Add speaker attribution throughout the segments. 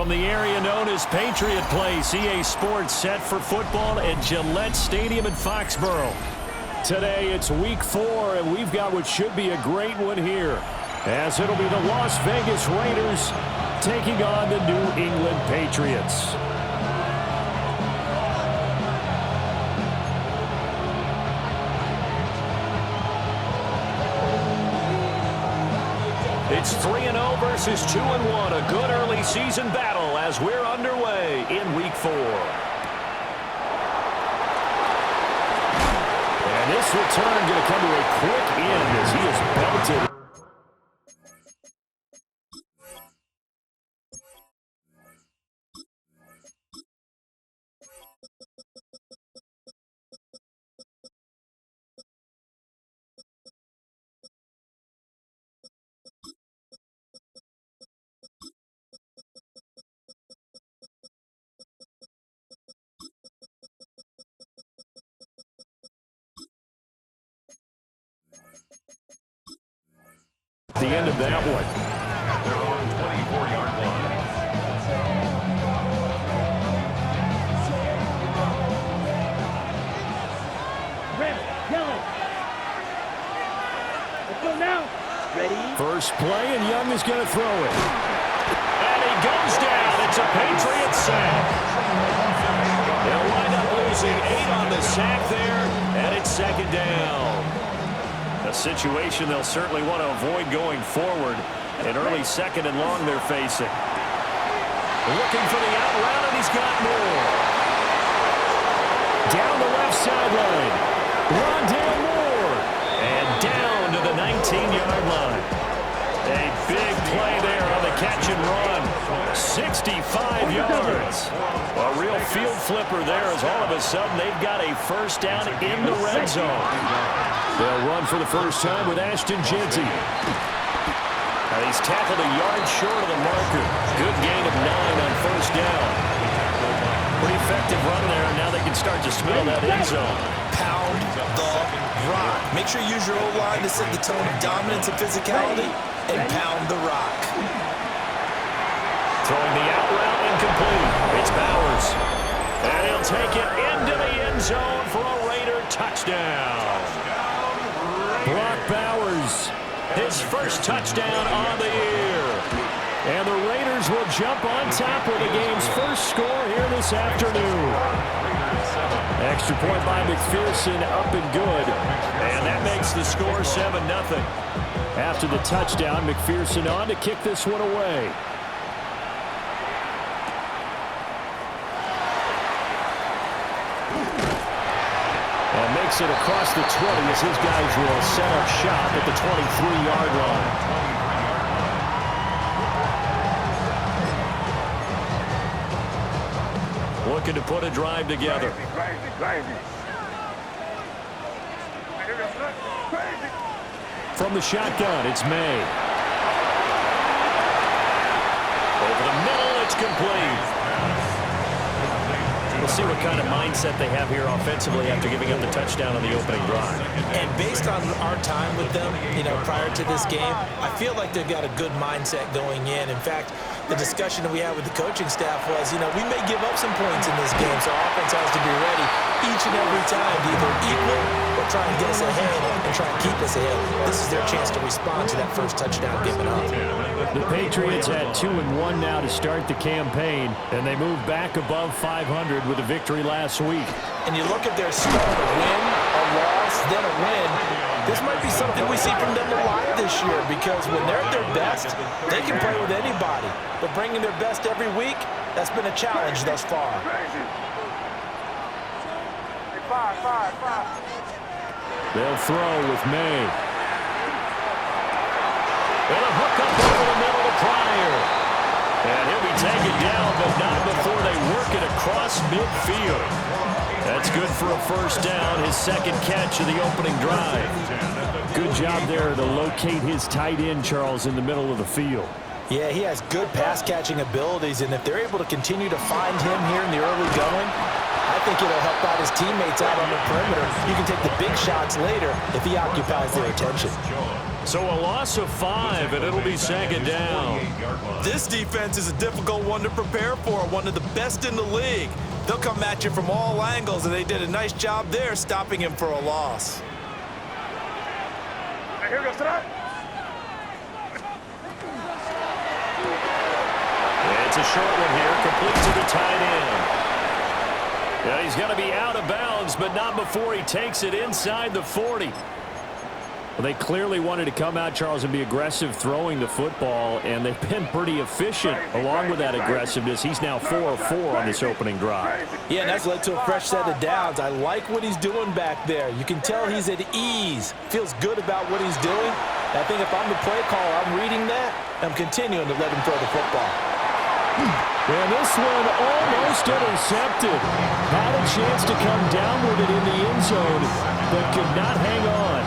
Speaker 1: From the area known as Patriot Place, EA Sports set for football at Gillette Stadium in Foxborough. Today it's week 4, and we've got what should be a great one here, as it'll be the Las Vegas Raiders taking on the New England Patriots. It's 3-0 versus 2-1, a good early season battle as we're underway in week 4. And this return going to come to a quick end as he is belted. The end of that one.
Speaker 2: They're on 24-yard line.
Speaker 3: Red, yellow. Let's go now. Ready?
Speaker 1: First play, and Young is going to throw it. And he goes down. It's a Patriot sack. They'll wind up losing 8 on the sack there, and it's second down. A situation they'll certainly want to avoid going forward. An early second and long they're facing. Looking for the out route, and he's got more. Down the left sideline. Rondale Moore. And down to the 19-yard line. A big play there on the catch and run. 65 yards. A real field flipper there as all of a sudden they've got a first down in the red zone. They'll run for the first time with Ashton Jeanty. He's tackled a yard short of the marker. Good gain of 9 on first down. Pretty effective run there, and now they can start to smell that end zone.
Speaker 4: Pound the rock. Make sure you use your O-line to set the tone of dominance and physicality, and pound the rock.
Speaker 1: Throwing the out route incomplete. It's Bowers. And he'll take it into the end zone for a Raider touchdown. Brock Bowers, his first touchdown on the year. And the Raiders will jump on top with the game's first score here this afternoon. Extra point by McPherson, up and good. And that makes the score 7-0. After the touchdown, McPherson on to kick this one away. And makes it across the 20 as his guys will set up shop at the 23-yard line. Looking to put a drive together. From the shotgun, it's May. Over the middle, it's complete. We'll see what kind of mindset they have here offensively after giving up the touchdown on the opening drive.
Speaker 4: And based on our time with them, prior to this game, I feel like they've got a good mindset going in. In fact, the discussion that we had with the coaching staff was, we may give up some points in this game, so offense has to be ready each and every time to either equal or try and get us ahead and try and keep us ahead. This is their chance to respond to that first touchdown given up.
Speaker 1: The Patriots had 2-1 now to start the campaign, and they moved back above 500 with a victory last week.
Speaker 4: And you look at their start, a win, a loss, then a win. This might be something we see from them a lot this year, because when they're at their best, they can play with anybody. But bringing their best every week, that's been a challenge thus far.
Speaker 1: They'll throw with May. And a hook up over the middle to Pryor. And he'll be taken down, but not before they work it across midfield. That's good for a first down, his second catch of the opening drive. Good job there to locate his tight end, Charles, in the middle of the field.
Speaker 4: Yeah, he has good pass-catching abilities, and if they're able to continue to find him here in the early going, I think it'll help out his teammates out on the perimeter. You can take the big shots later if he occupies their attention.
Speaker 1: So a loss of 5, and it'll be second down.
Speaker 4: This defense is a difficult one to prepare for, one of the best in the league. They'll come at you from all angles, and they did a nice job there stopping him for a loss.
Speaker 2: Here goes tonight.
Speaker 1: It's a short one here, complete to the tight end. Yeah, he's going to be out of bounds, but not before he takes it inside the 40. Well, they clearly wanted to come out, Charles, and be aggressive throwing the football, and they've been pretty efficient along with that aggressiveness. He's now 4 of 4 on this opening drive.
Speaker 4: Yeah, and that's led to a fresh set of downs. I like what he's doing back there. You can tell he's at ease, feels good about what he's doing. And I think if I'm the play caller, I'm reading that, I'm continuing to let him throw the football.
Speaker 1: And this one almost intercepted. Had a chance to come down with it in the end zone, but could not hang on.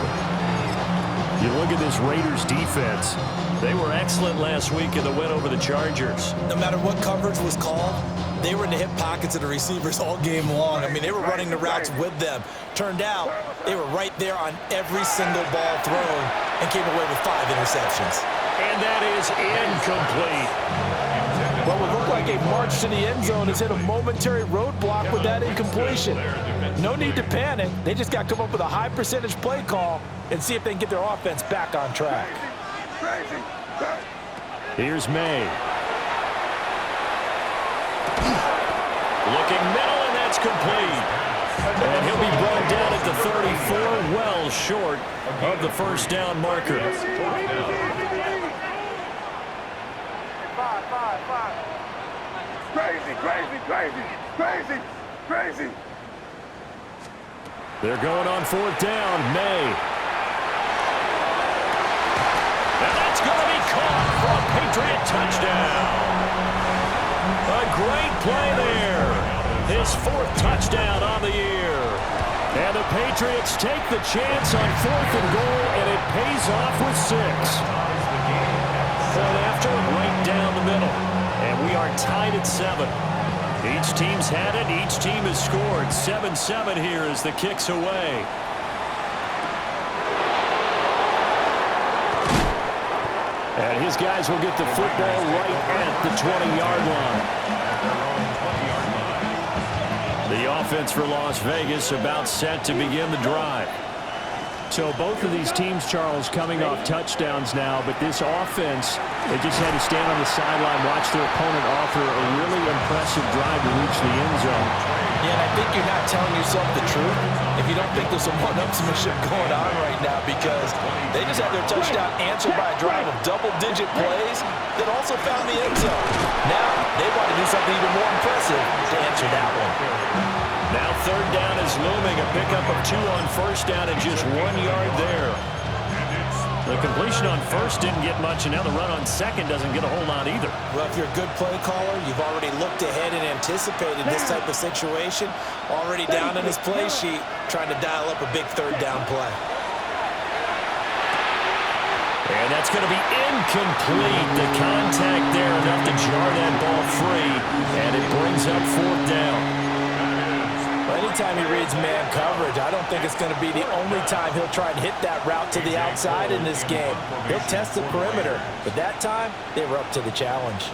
Speaker 1: You look at this Raiders defense. They were excellent last week in the win over the Chargers.
Speaker 4: No matter what coverage was called, they were in the hip pockets of the receivers all game long. I mean, they were running the routes with them. Turned out, they were right there on every single ball thrown and came away with 5 interceptions.
Speaker 1: And that is incomplete.
Speaker 4: What would look like a march to the end zone has hit a momentary roadblock with that incompletion. No need to panic. They just got to come up with a high percentage play call and see if they can get their offense back on track.
Speaker 1: Here's May. Looking middle, and that's complete. And he'll be brought down at the 34, well short of the first down marker.
Speaker 2: Crazy.
Speaker 1: They're going on 4th down. May. And that's going to be caught for a Patriot touchdown. A great play there. His 4th touchdown on the year. And the Patriots take the chance on 4th and goal, and it pays off with 6. Point after, right down the middle. And we are tied at 7. Each team's had it. Each team has scored. 7-7 here as the kick's away. And his guys will get the football right at the 20-yard line. The offense for Las Vegas about set to begin the drive. So both of these teams, Charles, coming off touchdowns now, but this offense, they just had to stand on the sideline, watch their opponent offer a really impressive drive to reach the end zone.
Speaker 4: Yeah, and I think you're not telling yourself the truth if you don't think there's some one-upsmanship going on right now, because they just had their touchdown answered by a drive of double-digit plays that also found the end zone. Now they want to do something even more impressive to answer that one.
Speaker 1: Now 3rd down is looming. A pickup of 2 on 1st down and just 1 yard there. The completion on 1st didn't get much, and now the run on 2nd doesn't get a whole lot either.
Speaker 4: Well, if you're a good play caller, you've already looked ahead and anticipated this type of situation. Already down in his play sheet, trying to dial up a big 3rd down play.
Speaker 1: And that's going to be incomplete. The contact there enough to jar that ball free, and it brings up 4th down.
Speaker 4: Anytime he reads man coverage, I don't think it's going to be the only time he'll try and hit that route to the outside in this game. He'll test the perimeter, but that time, they were up to the challenge.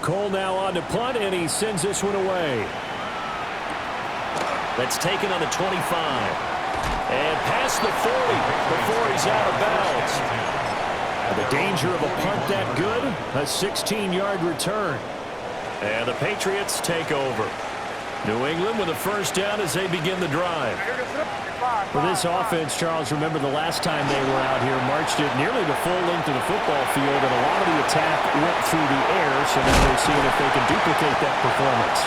Speaker 1: Cole now on to punt, and he sends this one away. That's taken on the 25. And past the 40 before he's out of bounds. The danger of a punt that good, a 16-yard return. And the Patriots take over. New England with a 1st down as they begin the drive. For this offense, Charles, remember the last time they were out here, marched it nearly the full length of the football field, and a lot of the attack went through the air, so now they're seeing if they can duplicate that performance.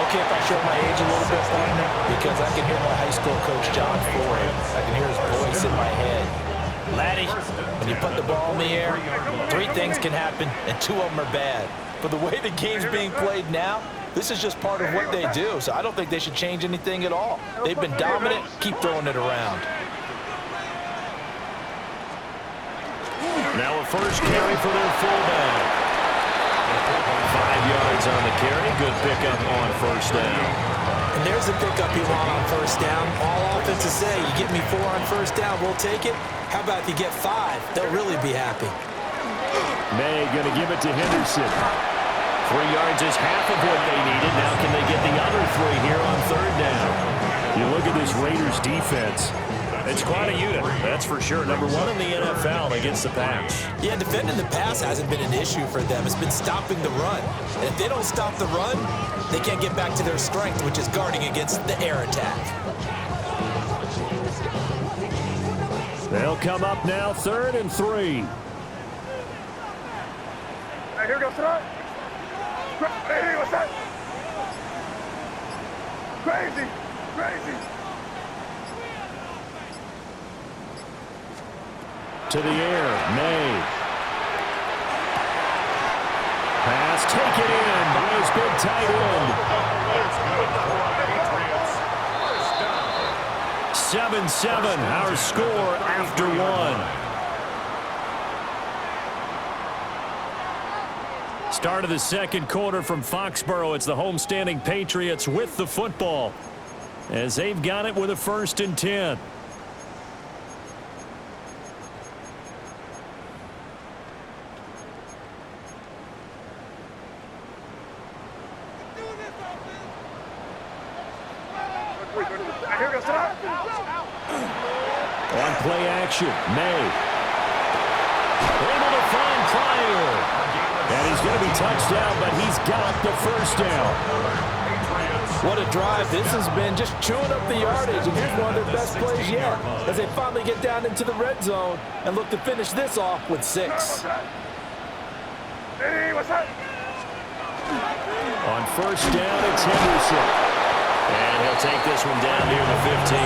Speaker 4: Okay, if I show my age a little bit, partner, because I can hear my high school coach, John Ford. I can hear his voice in my head. Laddie, when you put the ball in the air, 3 things can happen, and 2 of them are bad. But the way the game's being played now, this is just part of what they do, so I don't think they should change anything at all. They've been dominant. Keep throwing it around.
Speaker 1: Now a first carry for their fullback. Hines on the carry. Good pickup on first down.
Speaker 4: And there's the pickup you want on first down. All offenses say, you get me 4 on first down, we'll take it. How about if you get 5? They'll really be happy.
Speaker 1: May going to give it to Henderson. 3 yards is half of what they needed. Now can they get the other 3 here on third down? You look at this Raiders defense. It's quite a unit, that's for sure. Number 1 in the NFL against the pass.
Speaker 4: Yeah, defending the pass hasn't been an issue for them. It's been stopping the run. And if they don't stop the run, they can't get back to their strength, which is guarding against the air attack.
Speaker 1: They'll come up now, 3rd and 3.
Speaker 2: Hey, here goes tonight. Hey, what's that? Crazy, crazy.
Speaker 1: To the air, May. Pass taken in by his big tight end. 7-7, our score after 1. Start of the second quarter from Foxborough. It's the homestanding Patriots with the football as they've got it with a 1st and 10. On play action, May. Able to find Pryor. And he's going to be touched down, but he's got the first down.
Speaker 4: What a drive this has been, just chewing up the yardage. And here's one of their best plays yet as they finally get down into the red zone and look to finish this off with 6.
Speaker 2: Hey, what's that?
Speaker 1: On first down, it's Henderson. And he'll take this one down near the 15.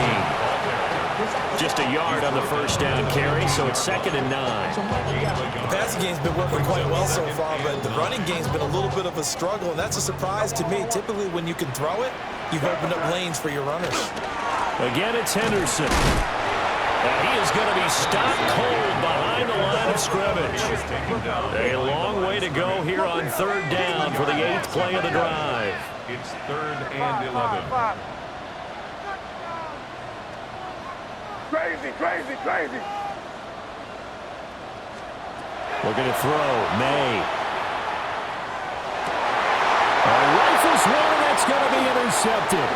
Speaker 1: Just a yard on the first down carry, so it's 2nd and 9.
Speaker 4: The passing game's been working quite well so far, but the running game's been a little bit of a struggle, and that's a surprise to me. Typically, when you can throw it, you've opened up lanes for your runners.
Speaker 1: Again, it's Henderson. And he is going to be stopped cold behind the line of scrimmage. A long way to go here on 3rd down for the 8th play of the drive.
Speaker 2: It's 3rd and 11. Crazy, crazy, crazy.
Speaker 1: Looking to throw, May. Rifles one, and that's going to be intercepted.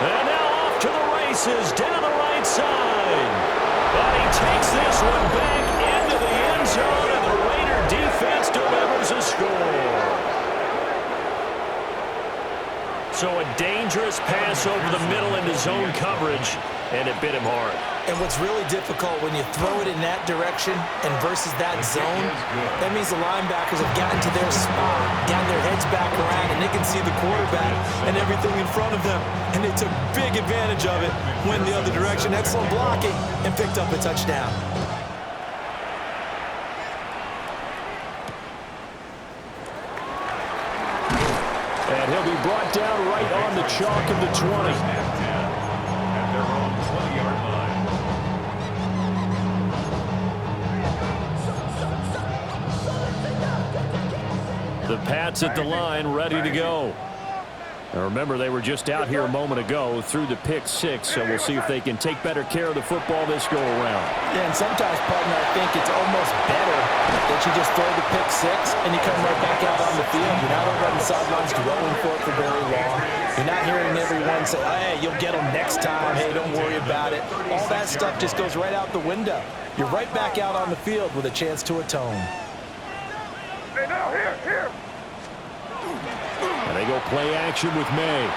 Speaker 1: And now off to the races, down the right side. And he takes this one back into the end zone, and the Raider defense delivers a score. So a dangerous pass over the middle into zone coverage, and it bit him hard.
Speaker 4: And what's really difficult when you throw it in that direction and versus that zone, that means the linebackers have gotten to their spot, gotten their heads back around, and they can see the quarterback and everything in front of them. And they took big advantage of it, went the other direction, excellent blocking, and picked up a touchdown.
Speaker 1: And he'll be brought down right on the chalk of the 20.
Speaker 2: At their own 20-yard line.
Speaker 1: The Pats at the line, ready to go. Now remember, they were just out here a moment ago through the pick 6, so we'll see if they can take better care of the football this go-around.
Speaker 4: Yeah, and sometimes, partner, I think it's almost better that you just throw the pick 6 and you come right back out on the field. You're not over on the sidelines dwelling for it for very long. You're not hearing everyone say, hey, you'll get them next time. Hey, don't worry about it. All that stuff just goes right out the window. You're right back out on the field with a chance to atone.
Speaker 2: Hey, now, here.
Speaker 1: And they go play action with May.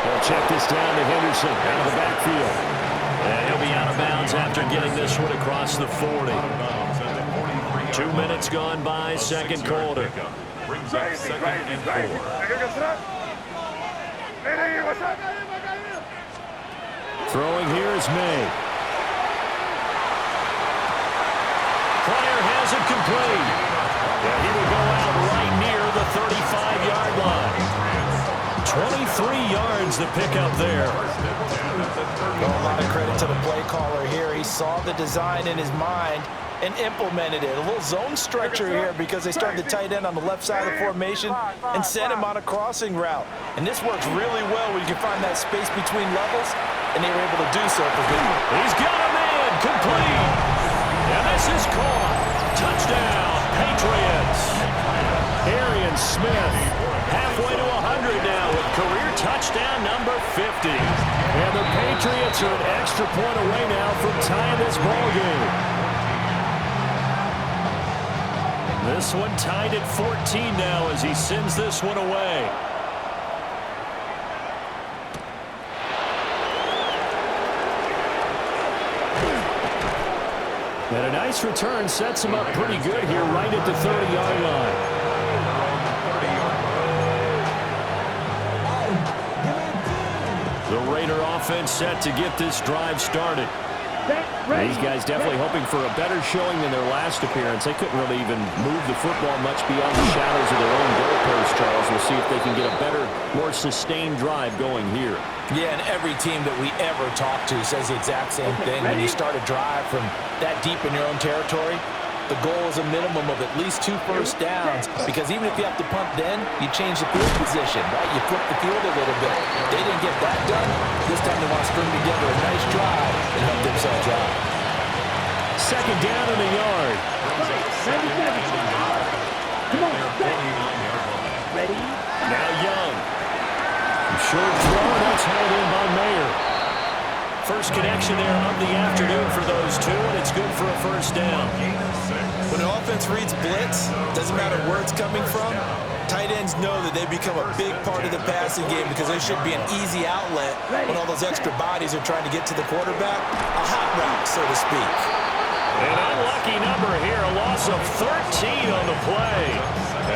Speaker 1: They'll check this down to Henderson out of the backfield. And he'll be out of bounds after getting this one across the 40. 2 minutes gone by, second quarter.
Speaker 2: Brings up 2nd and 4. Hey, here goes that. Hey, what's that?
Speaker 1: Throwing here is May. Pryor has it complete. And he will go out right near the 35-yard line. 23 yards to pick up there.
Speaker 4: Well, a lot of credit to the play caller here. He saw the design in his mind and implemented it. A little zone stretcher here because they started the tight end on the left side of the formation and sent him on a crossing route. And this works really well when you can find that space between levels, and they were able to do so for good.
Speaker 1: He's got a man complete. And this is caught. Touchdown, Patriots. Arian Smith halfway to 100 now with career touchdown number 50. And the Patriots are an extra point away now from tying this ball game. This one tied at 14 now as he sends this one away. And a nice return sets him up pretty good here right at the 30-yard line. The Raider offense set to get this drive started. These guys definitely hoping for a better showing than their last appearance. They couldn't really even move the football much beyond the shadows of their own goalpost, Charles. We'll see if they can get a better, more sustained drive going here.
Speaker 4: Yeah, and every team that we ever talk to says the exact same thing. When you start a drive from that deep in your own territory, the goal is a minimum of at least 2 first downs, because even if you have to punt then, you change the field position, right? You flip the field a little bit. They didn't get that done. This time they want to string together a nice drive and help themselves out.
Speaker 1: Second down in the yard.
Speaker 3: Come on, set. Ready?
Speaker 1: Now Young. Short throw, that's held in by Mayer. First connection there of the afternoon for those two, and it's good for a first down.
Speaker 4: When an offense reads blitz, doesn't matter where it's coming from, tight ends know that they become a big part of the passing game because there should be an easy outlet when all those extra bodies are trying to get to the quarterback. A hot route, so to speak.
Speaker 1: An unlucky number here, a loss of 13 on the play.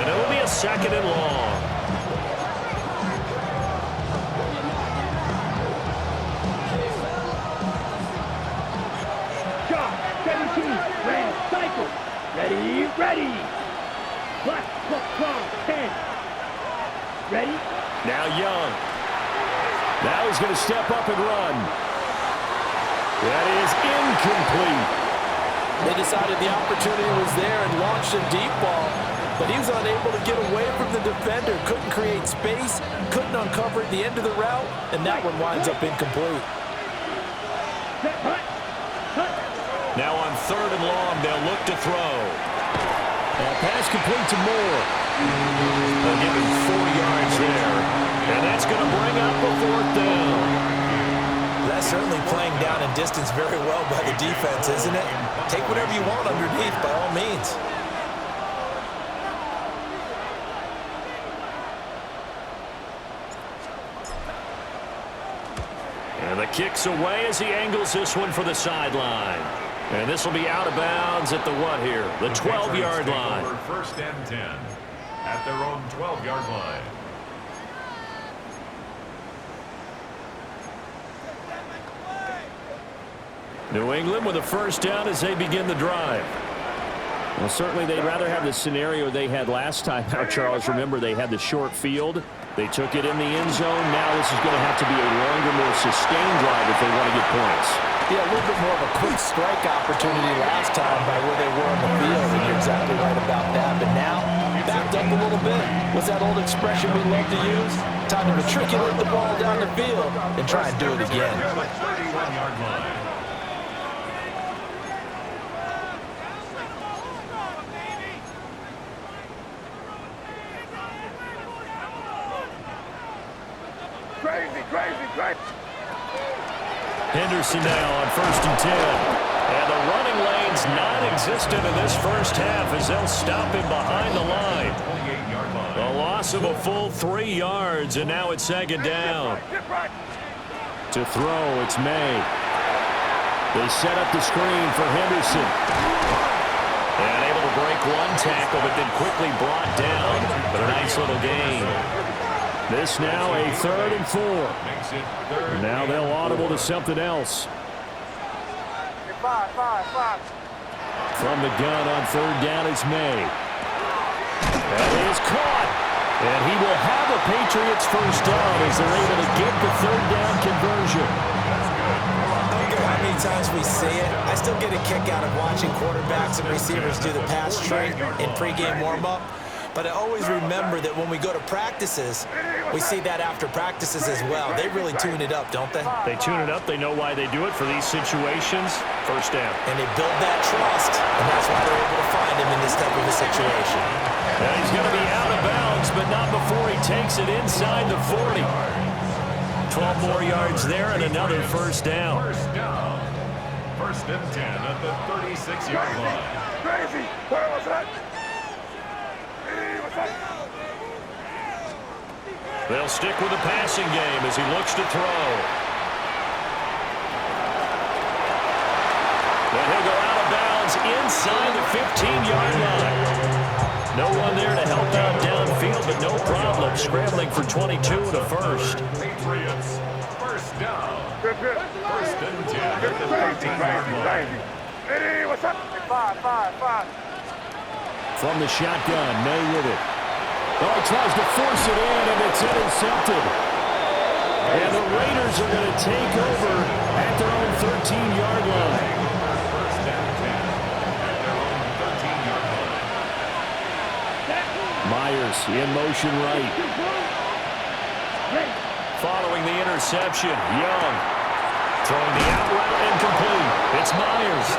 Speaker 1: And it'll be a second and long.
Speaker 3: Ready. Black, 10. Ready?
Speaker 1: Now Young. Now he's going to step up and run. That is incomplete.
Speaker 4: They decided the opportunity was there and launched a deep ball, but he was unable to get away from the defender. Couldn't create space, couldn't uncover at the end of the route, and that one winds up incomplete.
Speaker 1: Now on third and long, they'll look to throw. Pass complete to Moore. They'll give him 4 yards there. And that's going to bring up a fourth down.
Speaker 4: That's certainly playing down in distance very well by the defense, isn't it? Take whatever you want underneath by all means.
Speaker 1: And the kick's away as he angles this one for the sideline. And this will be out of bounds at the what here? The 12-yard line.
Speaker 5: First and 10 at their own 12-yard line.
Speaker 1: New England with a first down as they begin the drive. Well, certainly they'd rather have the scenario they had last time out, Charles. Remember, they had the short field. They took it in the end zone. Now this is going to have to be a longer, more sustained drive if they want to get points.
Speaker 4: Yeah, a little bit more of a quick strike opportunity last time by where they were on the field, and you're exactly right about that. But now, backed up a little bit. What's that old expression we love to use? Time to matriculate the ball down the field and try and do it again.
Speaker 5: 31-yard line.
Speaker 2: Crazy.
Speaker 1: Henderson now on first and 10. And the running lane's non-existent in this first half as they'll stop him behind the line.
Speaker 5: 28-yard line.
Speaker 1: A loss of a full 3 yards, and now it's second down. To throw, it's May. They set up the screen for Henderson. And able to break one tackle, but then quickly brought down. But a nice little gain. This now a 3rd and 4. Now they'll audible to something else. From the gun on 3rd down, it's May. That is caught. And he will have a Patriots first down as they're able to get the third down conversion.
Speaker 4: I don't care how many times we see it. I still get a kick out of watching quarterbacks and receivers do the pass tree in pregame warm-up. But I always remember that when we go to practices, we see that after practices as well. They really tune it up, don't they?
Speaker 1: They tune it up. They know why they do it for these situations. First down.
Speaker 4: And they build that trust, and that's why they're able to find him in this type of a situation.
Speaker 1: And he's going to be out of bounds, but not before he takes it inside the 40. 12 more yards there and another first down.
Speaker 5: First down. First and 10 at the 36-yard line.
Speaker 2: Crazy! Where was that?
Speaker 1: They'll stick with the passing game as he looks to throw. And he'll go out of bounds inside the 15-yard line. No one there to help out downfield, but no problem scrambling for 22 and a first.
Speaker 5: Patriots, first down.
Speaker 2: Good.
Speaker 5: First and 10 at the 13-yard line.
Speaker 2: Eddie, what's up? Five.
Speaker 1: From the shotgun, May with it. Oh, he tries to force it in, and it's intercepted. And the Raiders are going to take over at their own 13-yard line.
Speaker 5: First and 10 at their own 13-yard line.
Speaker 1: Myers in motion right. Following the interception, Young throwing the out route incomplete. It's Myers.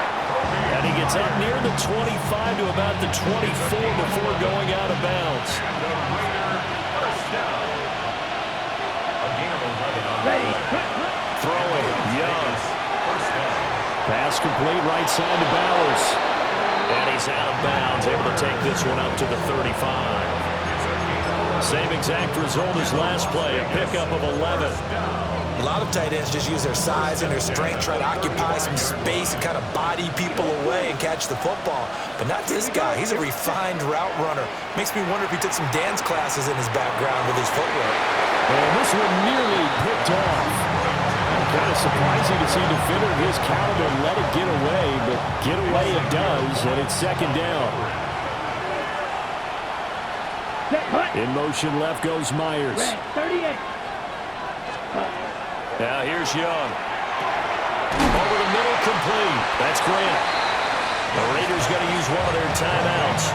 Speaker 1: And he gets up near the 25 to about the 24 before going out of bounds.
Speaker 5: First down. A gain of 11 on the play.
Speaker 1: Throwing, Young.
Speaker 5: First down.
Speaker 1: Pass complete right side to Bowers. And he's out of bounds, able to take this one up to the 35. Same exact result as last play, a pickup of 11.
Speaker 4: A lot of tight ends just use their size and their strength, try to occupy some space and kind of body people away and catch the football. But not this guy. He's a refined route runner. Makes me wonder if he took some dance classes in his background with his footwork.
Speaker 1: And this one nearly picked off. Kind of surprising to see a defender of his caliber let it get away, but get away it does, and it's second down. In motion left goes Myers.
Speaker 3: 38.
Speaker 1: Now here's Young. Over the middle, complete. That's Grant. The Raiders going to use one of their timeouts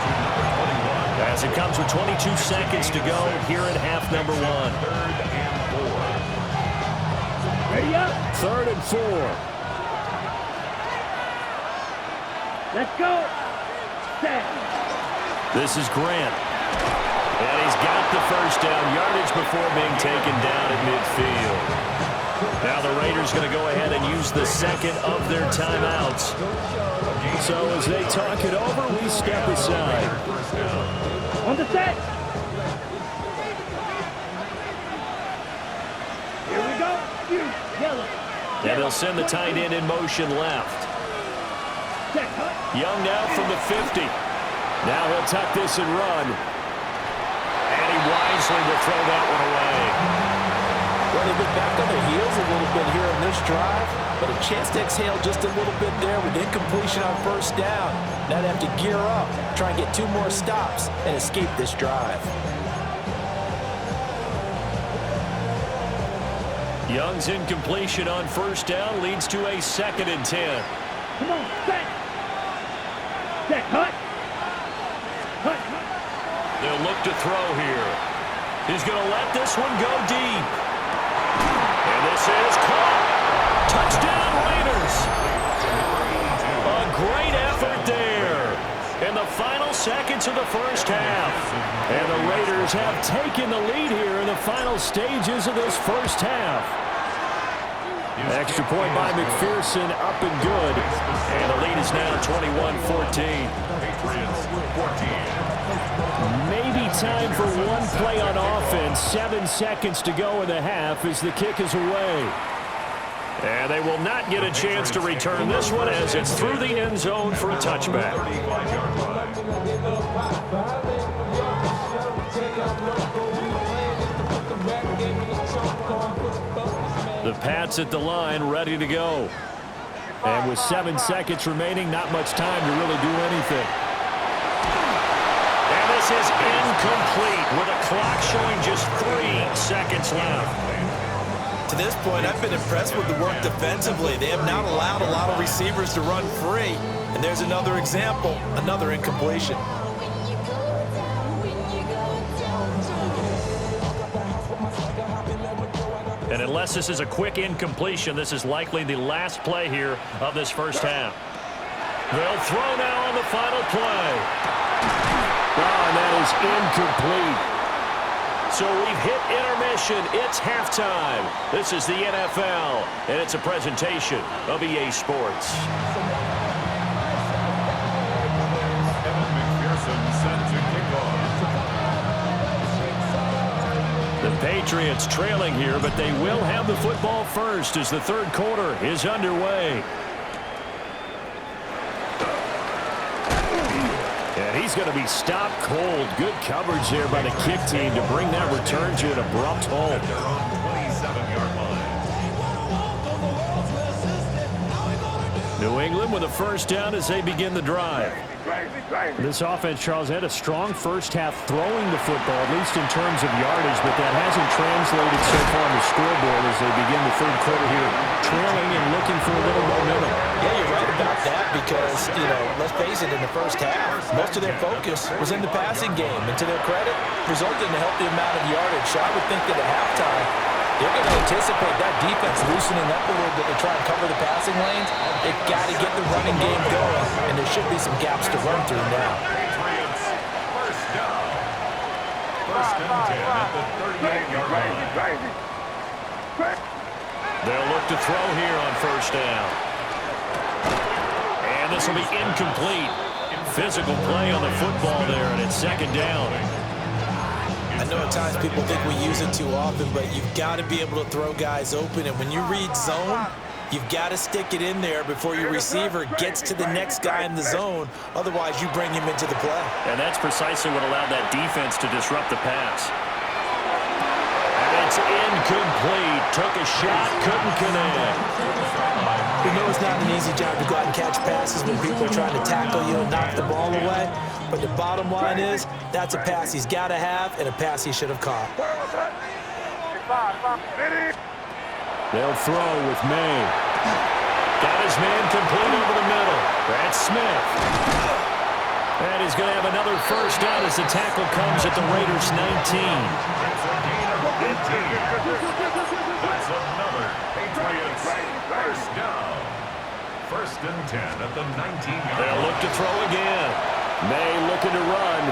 Speaker 1: as it comes with 22 seconds to go here in half number one.
Speaker 3: Ready up.
Speaker 1: 3rd and 4.
Speaker 3: Let's go. Set.
Speaker 1: This is Grant. And he's got the first down, yardage before being taken down at midfield. Now the Raiders going to go ahead and use the second of their timeouts. So as they talk it over, we step aside.
Speaker 3: On the set. Here we go. Yellow.
Speaker 1: And they'll send the tight end in motion left.
Speaker 3: Set.
Speaker 1: Young now from the 50. Now he'll tuck this and run. And he wisely will throw that one away.
Speaker 4: Well, they've been back on their heels a little bit here in this drive, but a chance to exhale just a little bit there with incompletion on first down. Now they have to gear up, try and get 2 more stops, and escape this drive.
Speaker 1: Young's incompletion on first down leads to a 2nd and 10.
Speaker 3: Come on, set. Set, cut. Cut.
Speaker 1: They'll look to throw here. He's going to let this one go deep. And this is caught. Touchdown, Raiders. A great effort there in the final seconds of the first half. And the Raiders have taken the lead here in the final stages of this first half. Extra point by McPherson, up and good. And the lead is now 21-14.
Speaker 5: Patriots 14.
Speaker 1: Maybe time for one play on offense. 7 seconds to go in the half as the kick is away. And they will not get a chance to return this one as it's through the end zone for a touchback.
Speaker 5: 35-yard line.
Speaker 1: The Pats at the line, ready to go. And with 7 seconds remaining, not much time to really do anything. And And this is incomplete with a clock showing just 3 seconds left.
Speaker 4: To this point, I've been impressed with the work defensively. They have not allowed a lot of receivers to run free. And there's another example, another incompletion.
Speaker 1: And unless this is a quick incompletion, this is likely the last play here of this first half. They'll throw now on the final play. Oh, and that is incomplete. So we've hit intermission. It's halftime. This is the NFL, and it's a presentation of EA Sports.
Speaker 5: Evan McPherson set to kick off.
Speaker 1: The Patriots trailing here, but they will have the football first as the third quarter is underway. And he's going to be stopped cold. Good coverage there by the kick team to bring that return to an abrupt halt.
Speaker 5: They're on 27-yard line.
Speaker 1: New England with a first down as they begin the drive. This offense, Charles, had a strong first half throwing the football, at least in terms of yardage, but that hasn't translated so far on the scoreboard as they begin the third quarter here, trailing and looking for a little momentum.
Speaker 4: Yeah, you're right about that because, let's face it, in the first half, most of their focus was in the passing game. And to their credit, resulted in a healthy amount of yardage. So I would think that at halftime, they're going to anticipate that defense loosening up a little bit to try and cover the passing lanes. They've got to get the running game going, and there should be some gaps to run through now.
Speaker 5: Patriots, first down. First and 10 at the 38-yard line.
Speaker 1: They'll look to throw here on first down. And this will be incomplete. Physical play on the football there, and it's second down.
Speaker 4: I know at times people think we use it too often, but you've got to be able to throw guys open. And when you read zone, you've got to stick it in there before your receiver gets to the next guy in the zone. Otherwise, you bring him into the play.
Speaker 1: And that's precisely what allowed that defense to disrupt the pass. And it's incomplete. Took a shot, couldn't connect.
Speaker 4: We know it's not an easy job to go out and catch passes when people are trying to tackle you and knock the ball away. But the bottom line is, that's a pass he's got to have and a pass he should have caught.
Speaker 1: They'll throw with May. Got his man complete over the middle. That's Smith. And he's going to have another first down as the tackle comes at the Raiders' 19.
Speaker 5: That's another Patriots first down. First and 10 at the 19-yard
Speaker 1: They'll
Speaker 5: line.
Speaker 1: look to throw again. May looking to run.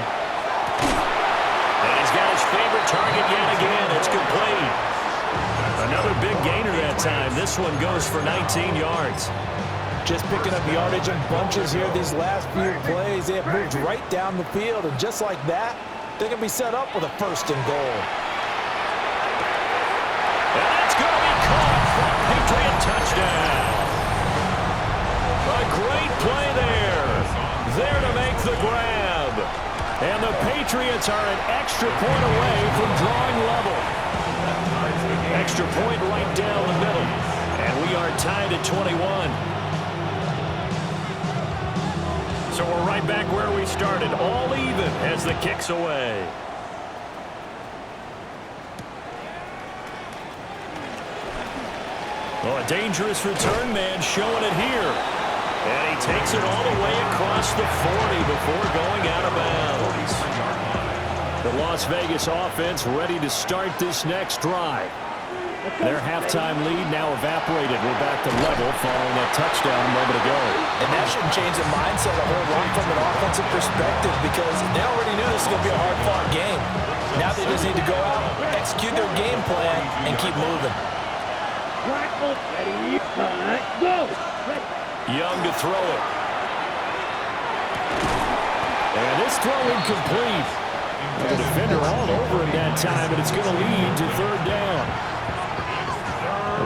Speaker 1: And he's got his favorite target yet again. It's complete. Another big gainer that time. This one goes for 19 yards.
Speaker 4: Just picking up yardage in bunches here these last few plays. They have moved right down the field, and just like that, they're going to be set up with a first and goal.
Speaker 1: And that's going to be caught for a Patriot touchdown. A great play there. There to make the grab. And the Patriots are an extra point away from drawing level. Extra point right down the middle. And we are tied at 21. So we're right back where we started, all even as the kick's away. Oh, a dangerous return man showing it here. And he takes it all the way across the 40 before going out of bounds. The Las Vegas offense ready to start this next drive. Their halftime lead now evaporated. We're back to level following that touchdown a moment ago.
Speaker 4: And that shouldn't change the mindset a whole lot from an offensive perspective because they already knew this was going to be a hard-fought game. Now they just need to go out, execute their game plan, and keep moving.
Speaker 3: Ready, go!
Speaker 1: Young to throw it. And this throw incomplete. The defender all over him that time, and it's going to lead to third down.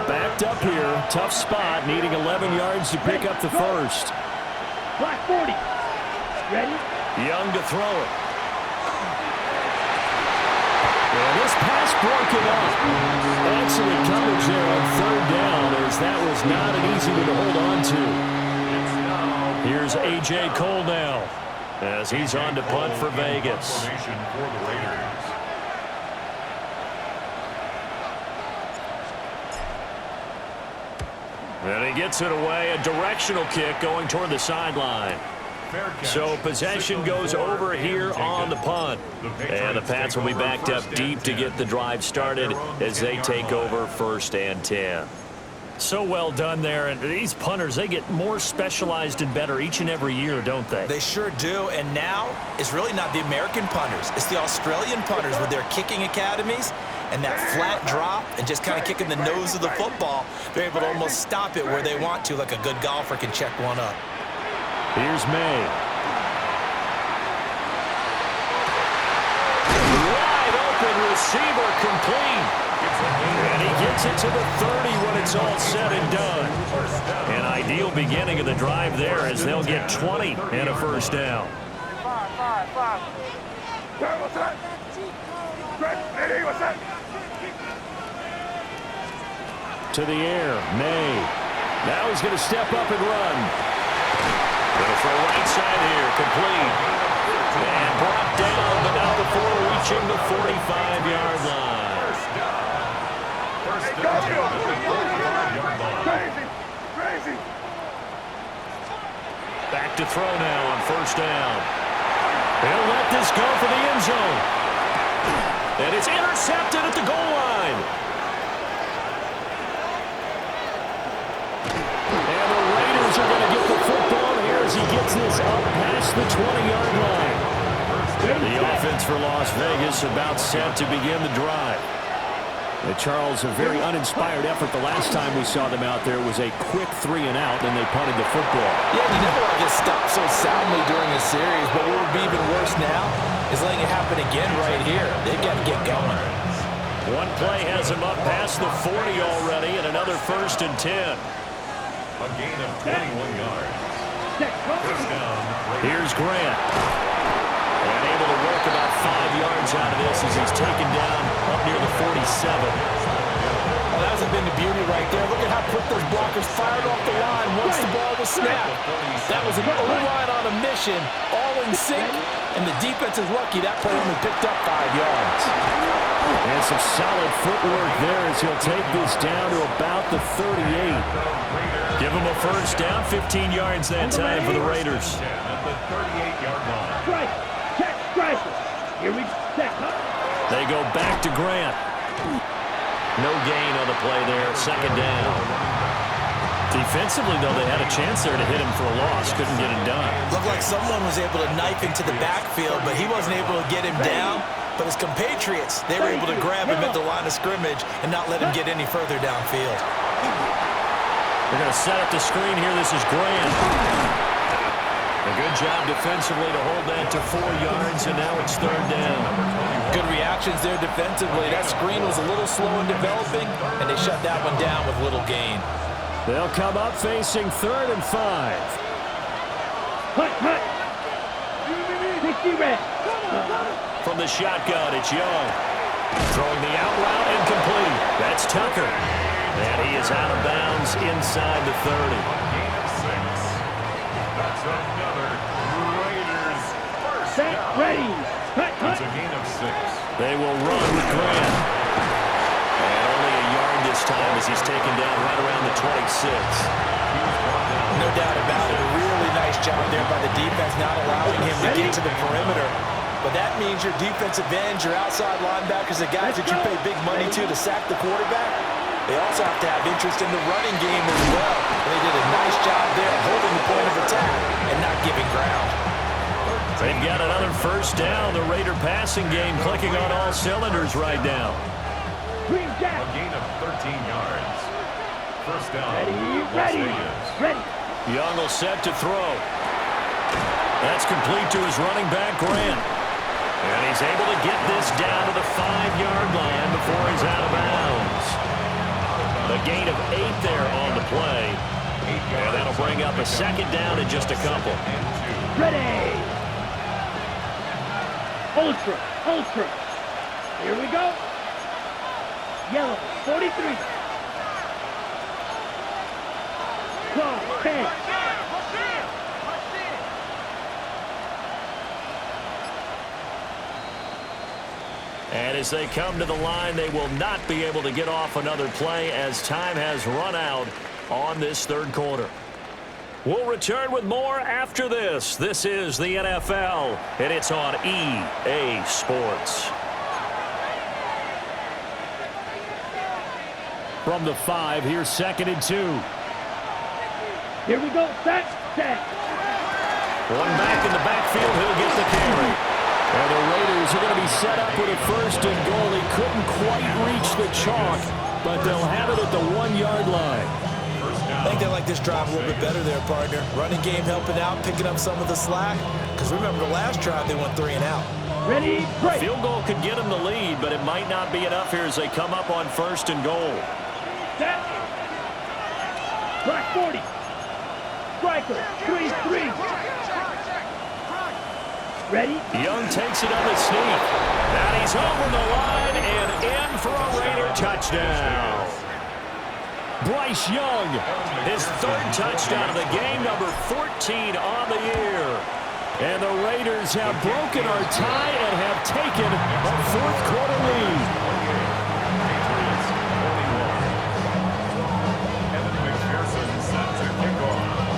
Speaker 1: Backed up here, tough spot, needing 11 yards to pick up the first.
Speaker 3: Black 40. Ready?
Speaker 1: Young to throw it. And this pass broken up. Excellent coverage there on third down, as that was not an easy one to hold on to. Here's A.J. Cole now. as he's on to punt for Vegas.
Speaker 5: Formation for the Raiders.
Speaker 1: And he gets it away, a directional kick going toward the sideline. So possession goes over here on the punt. And the Pats will be backed up deep to get the drive started as they take over 1st and 10. So well done there. And these punters, they get more specialized and better each and every year, don't they?
Speaker 4: They sure do. And now it's really not the American punters. It's the Australian punters with their kicking academies and that flat drop and just kind of kicking the nose of the football. They're able to almost stop it where they want to, like a good golfer can check one up.
Speaker 1: Here's May. Wide open receiver complete. And he gets it to the 30 when it's all said and done. An ideal beginning of the drive there as they'll get 20 and a 1st down. To the air, May. Now he's going to step up and run. Going to throw right side here, complete. And brought down, but not before reaching the 45-yard line.
Speaker 5: First down at the 45-yard line.
Speaker 2: Crazy.
Speaker 1: Back to throw now on 1st down. He'll let this go for the end zone. And it's intercepted at the goal line. And the Raiders are going to get the football here as he gets this up past the 20-yard line. The offense for Las Vegas about set to begin the drive. Charles, a very uninspired effort the last time we saw them out there was a quick 3 and out, and they punted the football.
Speaker 4: Yeah, you never want to get stopped so soundly during a series, but what would be even worse now is letting it happen again right here. They've got to get going.
Speaker 1: One play has him up past the 40 already, and another 1st and 10.
Speaker 5: A gain of 21 yards. First down.
Speaker 1: Here's Grant. And able to work about 5 yards out of this as he's taken down up near the 47.
Speaker 4: Well, that hasn't been the beauty right there. Look at how quick those blockers fired off the line once the ball was snapped. That was an O-line on a mission, all in sync, and the defense is lucky that play only picked up 5 yards.
Speaker 1: And some solid footwork there as he'll take this down to about the 38. Give him a 1st down, 15 yards that time for the Raiders.
Speaker 5: At the 38-yard line.
Speaker 3: Strike. Check. Striker. Here we set.
Speaker 1: They go back to Grant. No gain on the play there, 2nd down. Defensively, though, they had a chance there to hit him for a loss. Couldn't get it done.
Speaker 4: Looked like someone was able to knife into the backfield, but he wasn't able to get him down. But his compatriots, they were able to grab him at the line of scrimmage and not let him get any further downfield.
Speaker 1: They're going to set up the screen here. This is Grant. A good job defensively to hold that to 4 yards, and now it's 3rd down.
Speaker 4: Good reactions there defensively. That screen was a little slow in developing, and they shut that one down with little gain.
Speaker 1: They'll come up facing 3rd and 5.
Speaker 3: Hut. 60 red.
Speaker 1: From the shotgun, it's Young. Throwing the out route incomplete. That's Tucker. And he is out of bounds inside the 30.
Speaker 5: Gain of 6. That's another Raiders first
Speaker 3: Set.
Speaker 5: down.
Speaker 3: Ready.
Speaker 5: It's a gain of 6.
Speaker 1: They will run with Grant. And only a yard this time as he's taken down right around the 26.
Speaker 4: No doubt about it. A really nice job there by the defense, not allowing him to get to the perimeter. But that means your defensive ends, your outside linebackers, the guys that you pay big money to sack the quarterback, they also have to have interest in the running game as well. And they did a nice job there holding the point of attack and not giving ground.
Speaker 1: They've got another 1st down. The Raider passing game clicking on all cylinders right now.
Speaker 3: Green
Speaker 5: A
Speaker 3: jack.
Speaker 5: gain of 13 yards. First down. Las
Speaker 3: Ready.
Speaker 5: Vegas.
Speaker 3: Ready.
Speaker 1: Young will set to throw. That's complete to his running back, Grant. And he's able to get this down to the 5-yard line before he's out of bounds. The gain of 8 there on the play. And that'll bring up a 2nd down in just a couple.
Speaker 3: Ready. Ultra. Here we go. Yellow, 43. Claw, 10.
Speaker 1: And as they come to the line, they will not be able to get off another play as time has run out on this third quarter. We'll return with more after this. This is the NFL, and it's on EA Sports. From the 5, here's 2nd and 2.
Speaker 3: Here we go. Set.
Speaker 1: One back in the backfield. He'll get the carry. And the Raiders are going to be set up with a 1st and goal. He couldn't quite reach the chalk, but they'll have it at the 1-yard line.
Speaker 4: I think they like this drive a little bit better there, partner. Running game helping out, picking up some of the slack. Because remember the last drive, they went 3 and out.
Speaker 3: Ready, break.
Speaker 1: Field goal could get them the lead, but it might not be enough here as they come up on 1st and goal.
Speaker 3: Set. Black 40. Striker, 3-3. Ready?
Speaker 1: Young takes it on the sneak. And he's over the line and in for a Raider touchdown. Bryce Young, his 3rd touchdown of the game, number 14 on the year. And the Raiders have broken our tie and have taken a 4th quarter lead.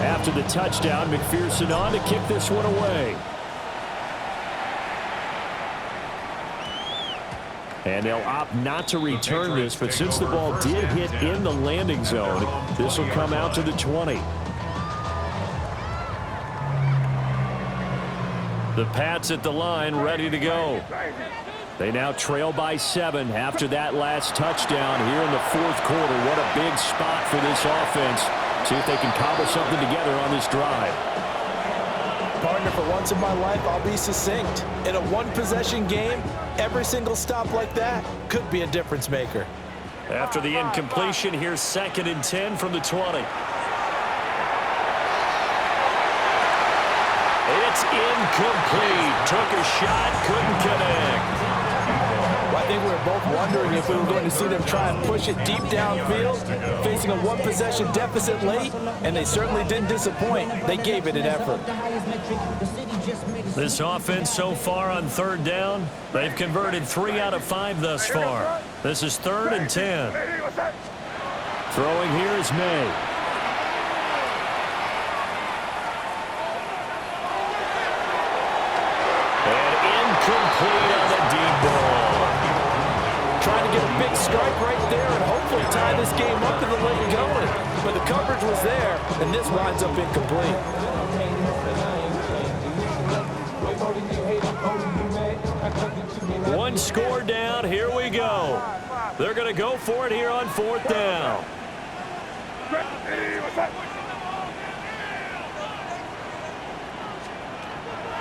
Speaker 1: After the touchdown, McPherson on to kick this one away. And they'll opt not to return this, but since the ball did hit in the landing zone, this will come out to the 20. The Pats at the line, ready to go. They now trail by 7 after that last touchdown here in the 4th quarter. What a big spot for this offense. See if they can cobble something together on this drive.
Speaker 4: Partner, for once in my life, I'll be succinct. In a one-possession game, every single stop like that could be a difference maker.
Speaker 1: After the incompletion, here's 2nd and 10 from the 20. It's incomplete. Took a shot, couldn't connect.
Speaker 4: Well, I think we were both wondering if we were going to see them try and push it deep downfield, facing a one-possession deficit late, and they certainly didn't disappoint. They gave it an effort.
Speaker 1: This offense so far on 3rd down, they've converted 3 out of 5 thus far. This is 3rd and 10. Throwing here is May. And incomplete on the deep ball.
Speaker 4: Trying to get a big strike right there and hopefully tie this game up in the late going. But the coverage was there, and this winds up incomplete.
Speaker 1: One score down. Here we go. They're going to go for it here on 4th down.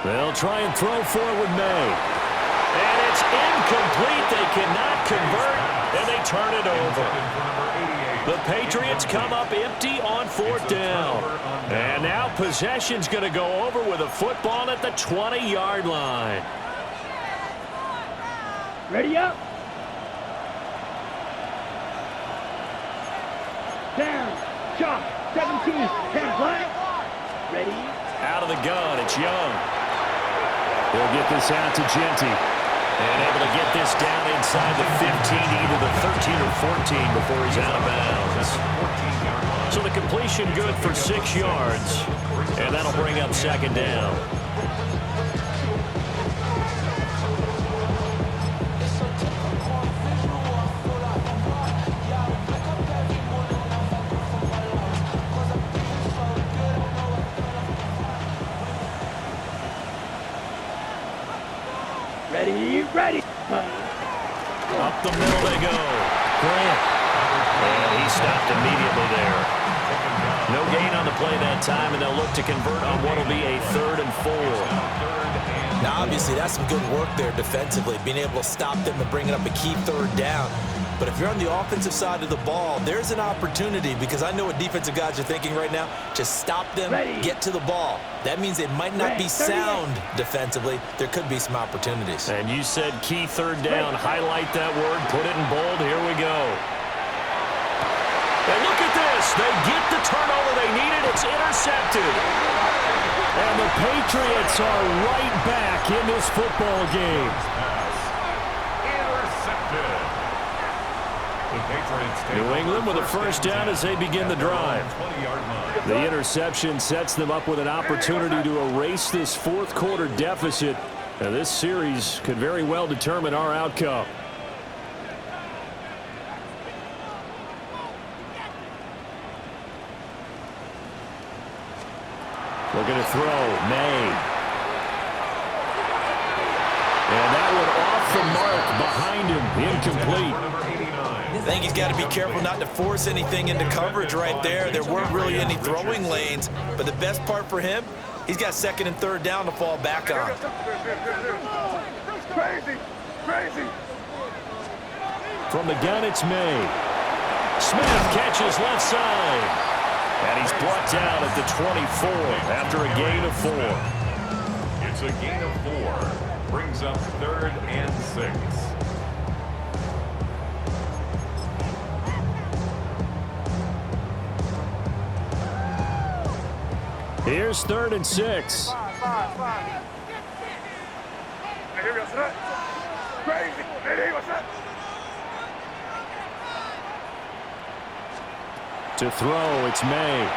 Speaker 1: They'll try and throw forward May. And it's incomplete. They cannot convert, and they turn it over. The Patriots come up empty on 4th down. And now possession's going to go over with a football at the 20-yard line.
Speaker 3: Ready up. Down. Chop. 17. 10 black. Ready.
Speaker 1: Out of the gun, it's Young. They'll get this out to Genty. And able to get this down inside the 15, either the 13 or 14 before he's out of bounds. So the completion good for 6 yards. And that'll bring up 2nd down.
Speaker 3: Ready.
Speaker 1: Up the middle they go. Grant. And he stopped immediately there. No gain on the play that time, and they'll look to convert on what will be a 3rd and 4.
Speaker 4: Now, obviously, that's some good work there defensively, being able to stop them and bringing up a key 3rd down. But if you're on the offensive side of the ball, there's an opportunity, because I know what defensive guys are thinking right now. Just stop them, get to the ball. That means it might not be sound defensively. There could be some opportunities.
Speaker 1: And you said key 3rd down. Highlight that word. Put it in bold. Here we go. And look at this. They get the turnover they needed. It's intercepted. And the Patriots are right back in this football game.
Speaker 5: The Patriots take
Speaker 1: New England with a first down as they begin the drive.
Speaker 5: 20-yard line.
Speaker 1: The interception sets them up with an opportunity to erase this fourth quarter deficit. And this series could very well determine our outcome. Looking to throw, May. And that one off the mark behind him, incomplete.
Speaker 4: I think he's got to be careful not to force anything into coverage right there. There weren't really any throwing lanes, but the best part for him, he's got second and third down to fall back on.
Speaker 2: Crazy, crazy.
Speaker 1: From the gun, it's May. Smith catches left side. And he's brought down at the 24 after a gain of 4.
Speaker 5: It's a gain of 4. Brings up 3rd and 6.
Speaker 1: Here's 3rd and 6.
Speaker 2: Crazy.
Speaker 1: To throw, it's May.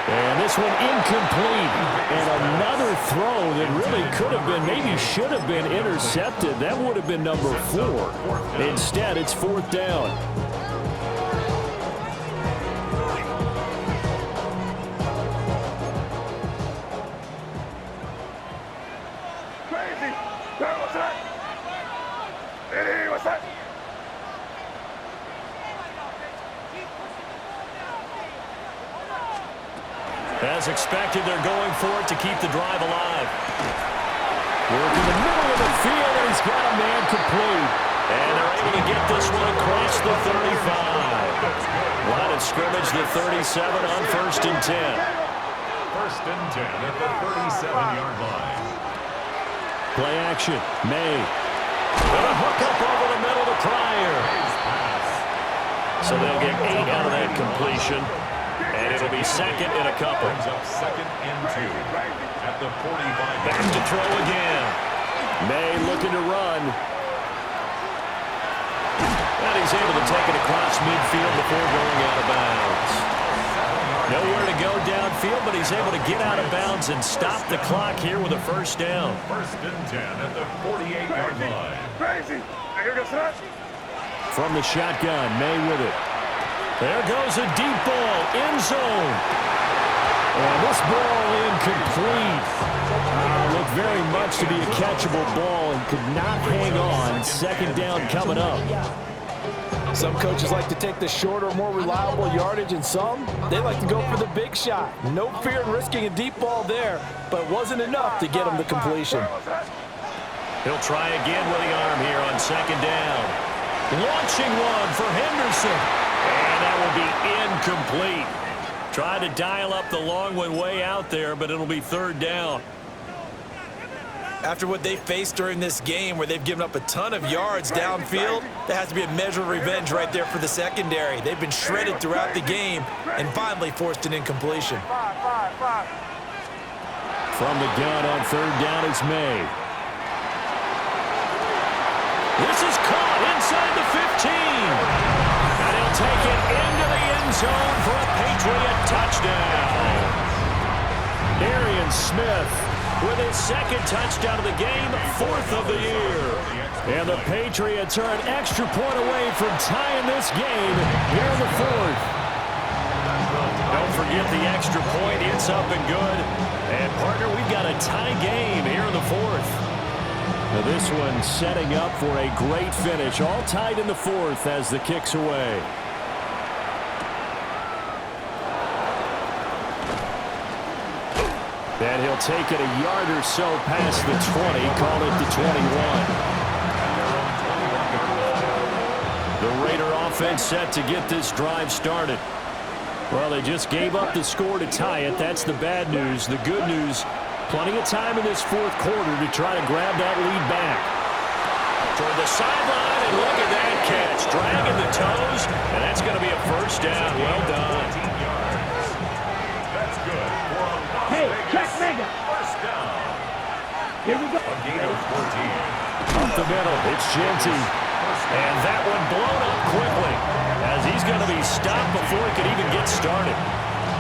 Speaker 1: And this one incomplete. And another throw that really could have been, maybe should have been intercepted. That would have been number 4. Instead, it's 4th down.
Speaker 2: Crazy. What's that? What's that?
Speaker 1: As expected, they're going for it to keep the drive alive. Work in the middle of the field, and he's got a man complete. And they're able to get this one across the 35. Line of scrimmage, the 37 on 1st and 10.
Speaker 5: 1st and 10 at the 37-yard line.
Speaker 1: Play action, May. And a hook up over the middle to Pryor. So they'll get 8 out of that completion. And it'll be second and a couple.
Speaker 5: Brings up 2nd and 2 at the 45.
Speaker 1: Back to throw again. May looking to run. And he's able to take it across midfield before going out of bounds. Nowhere to go downfield, but he's able to get out of bounds and stop the clock here with a first down.
Speaker 5: 1st and 10 at the 48-yard line.
Speaker 2: Crazy.
Speaker 1: From the shotgun, May with it. There goes a deep ball, end zone. And this ball incomplete. Looked very much to be a catchable ball and could not hang on. 2nd down coming up.
Speaker 4: Some coaches like to take the shorter, more reliable yardage, and some, they like to go for the big shot. No fear in risking a deep ball there, but it wasn't enough to get him to completion.
Speaker 1: He'll try again with the arm here on 2nd down. Launching one for Henderson. And that will be incomplete. Tried to dial up the long one way out there, but it'll be 3rd down.
Speaker 4: After what they faced during this game where they've given up a ton of yards downfield, there has to be a measure of revenge right there for the secondary. They've been shredded throughout the game and finally forced an incompletion.
Speaker 1: From the gun on 3rd down, it's May. This is caught inside the 15. And he'll take it into the end zone for a Patriot touchdown. Arian Smith with his 2nd touchdown of the game, 4th of the year. And the Patriots are an extra point away from tying this game here in the 4th. Don't forget the extra point. It's up and good. And, partner, we've got a tie game here in the 4th. Now this one setting up for a great finish. All tied in the 4th as the kick's away. And he'll take it a yard or so past the 20, call it the 21. The Raider offense set to get this drive started. Well, they just gave up the score to tie it. That's the bad news. The good news, plenty of time in this 4th quarter to try to grab that lead back. Toward the sideline, and look at that catch. Dragging the toes, and that's going to be a first down. Well done.
Speaker 5: That's good.
Speaker 3: Hey, check Mega.
Speaker 5: First down.
Speaker 3: Here we go.
Speaker 5: A gain of 14.
Speaker 1: Up the middle, it's Genty. And that one blown up quickly as he's going to be stopped before he could even get started.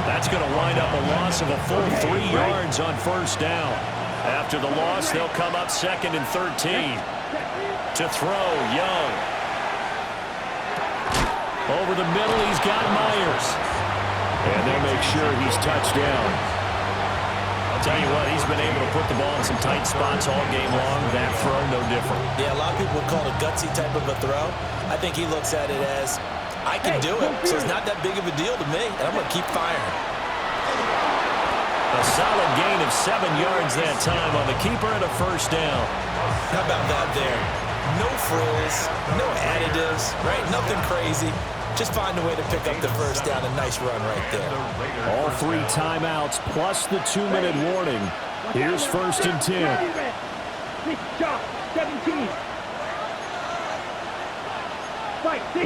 Speaker 1: That's going to wind up a loss of a full 3 yards on first down. After the loss, they'll come up 2nd and 13. To throw, Young. Over the middle, he's got Myers. And they'll make sure he's touched down. I'll tell you what, he's been able to put the ball in some tight spots all game long. That throw, no different.
Speaker 4: Yeah, a lot of people would call it a gutsy type of a throw. I think he looks at it as, I can do it, so it's not that big of a deal to me, and I'm going to keep firing.
Speaker 1: A solid gain of 7 yards that time on the keeper and a first down.
Speaker 4: How about that there? No frills, no additives, right? Nothing crazy. Just find a way to pick up the first down. A nice run right there.
Speaker 1: All 3 timeouts plus the 2-minute warning. Here's 1st and 10.
Speaker 3: 17.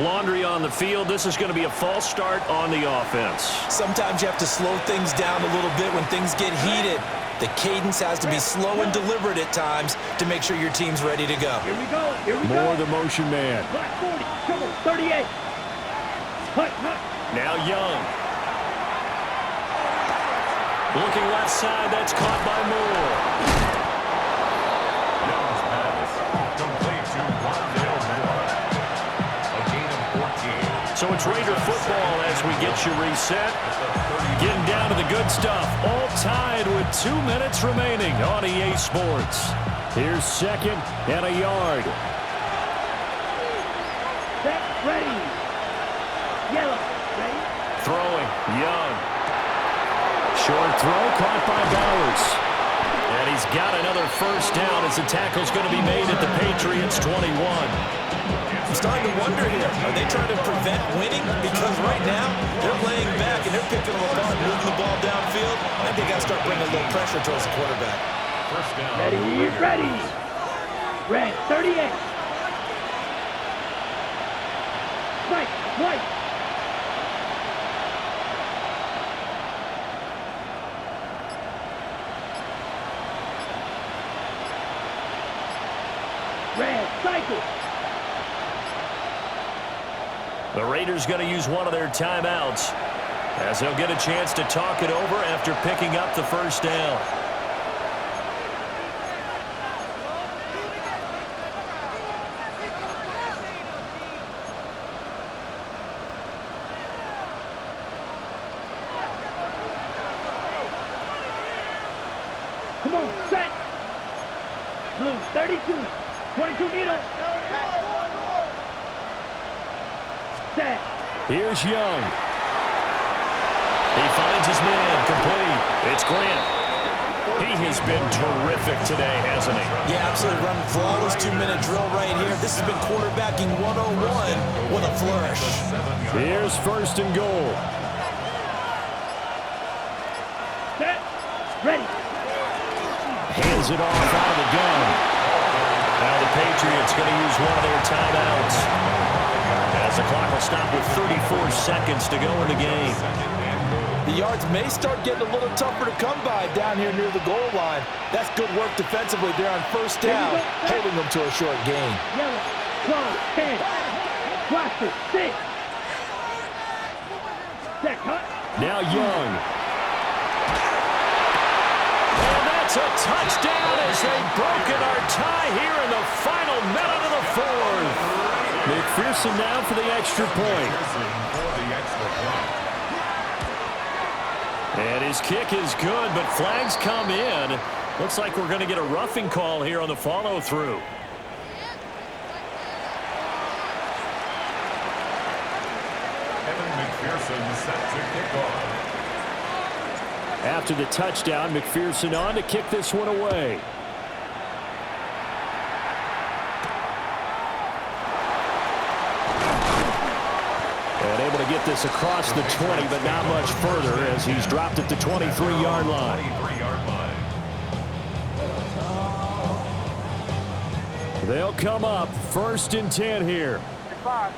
Speaker 1: Laundry on the field. This is going to be a false start on the offense.
Speaker 4: Sometimes you have to slow things down a little bit when things get heated. The cadence has to be slow and deliberate at times to make sure your team's ready to go.
Speaker 3: Here we go. Here we go.
Speaker 1: More the motion man.
Speaker 3: Black 40. Trouble. 38. Hut.
Speaker 1: Now Young. Looking left side. That's caught by Moore.
Speaker 5: Young's pass. Complete to Rondale Moore. A gain of 14.
Speaker 1: So it's Raider football as we get you reset. Getting down to the good stuff. All tied with 2 minutes remaining on EA Sports. Here's 2nd and a yard.
Speaker 3: Set. Ready. Yellow. Ready.
Speaker 1: Throwing. Young. Short throw caught by Bowers. And he's got another first down as the tackle's going to be made at the Patriots 21.
Speaker 4: I'm starting to wonder here, are they trying to prevent winning? Because right now, they're laying back and they're picking them apart, moving the ball downfield. I think they got to start bringing a little pressure towards the quarterback.
Speaker 5: First down.
Speaker 3: Ready. Red. 38. White. Red. Cycle.
Speaker 1: The Raiders going to use one of their timeouts as they'll get a chance to talk it over after picking up the first down.
Speaker 3: Come on, set. Blue, 32. 22 meters. Set.
Speaker 1: Here's Young. He finds his man complete. It's Grant. He has been terrific today, hasn't he?
Speaker 4: Yeah, absolutely. Running flawless 2-minute drill right here. This has been quarterbacking 101 with a flourish.
Speaker 1: Here's 1st and goal.
Speaker 3: Set. Ready.
Speaker 1: Hands it off out of the gun. Now the Patriots going to use one of their timeouts as the clock will stop with 34 seconds to go in the game.
Speaker 4: The yards may start getting a little tougher to come by down here near the goal line. That's good work defensively there on first down, holding them to a short gain.
Speaker 3: Yellow. 12. 10. Blaster. 6. Set. Cut.
Speaker 1: Now Young. And that's a touchdown as they've broken our tie here in the final minute of the 4th. McPherson now for the extra point. And his kick is good, but flags come in. Looks like we're going to get a roughing call here on the follow-through.
Speaker 5: Kevin McPherson set to kick off.
Speaker 1: After the touchdown, McPherson on to kick this one away. And able to get this across the 20, but not much further as he's dropped at the 23-yard line.
Speaker 5: 23-yard line.
Speaker 1: They'll come up 1st and 10 here.
Speaker 2: 5.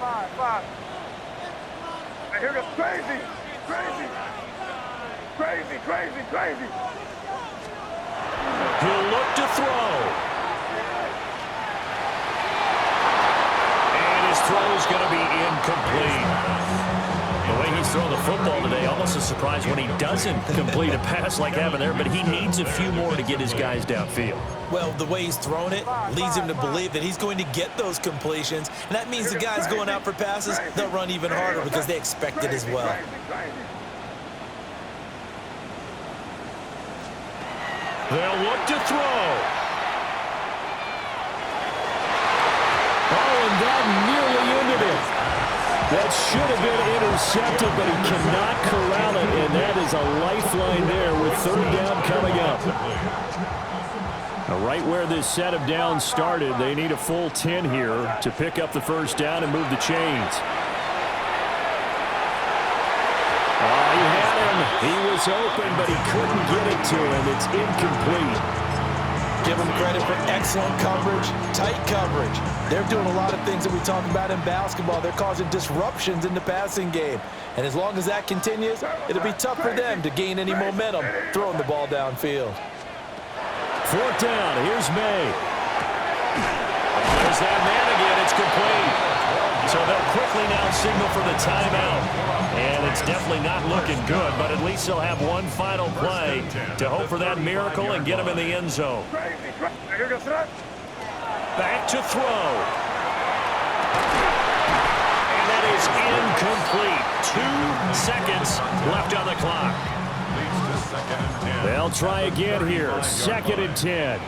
Speaker 2: Hey, here goes crazy.
Speaker 1: He'll look to throw. throwing the football today. Almost a surprise when he doesn't complete a pass like happened there, but he needs a few more to get his guys downfield.
Speaker 4: Well, the way he's thrown it leads him to believe that he's going to get those completions, and that means the guys going out for passes, they'll run even harder because they expect it as well.
Speaker 1: They'll look to throw. Oh, and that nearly ended it. That should have been intercepted, but he cannot corral it, and that is a lifeline there with third down coming up. Now, right where this set of downs started, they need a full 10 here to pick up the first down and move the chains. Oh, he had him. He was open, but he couldn't get it to him. It's incomplete.
Speaker 4: Give them credit for excellent coverage, tight coverage. They're doing a lot of things that we talk about in basketball. They're causing disruptions in the passing game. And as long as that continues, it'll be tough for them to gain any momentum throwing the ball downfield.
Speaker 1: Fourth down. Here's May. There's that man again. It's complete. So they'll quickly now signal for the timeout. And it's definitely not looking good, but at least they'll have one final play to hope for that miracle and get him in the end zone. Back to throw. And that is incomplete. 2 seconds left on the clock. They'll try again here. 2nd and 10.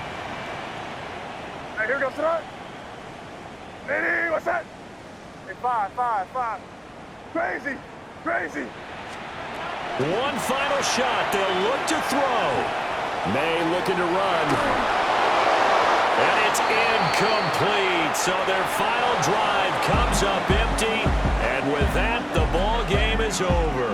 Speaker 2: Here goes throw. Ready, what's that? Hey, five. Crazy.
Speaker 1: One final shot. They'll look to throw. May looking to run. And it's incomplete. So their final drive comes up empty. And with that, the ball game is over.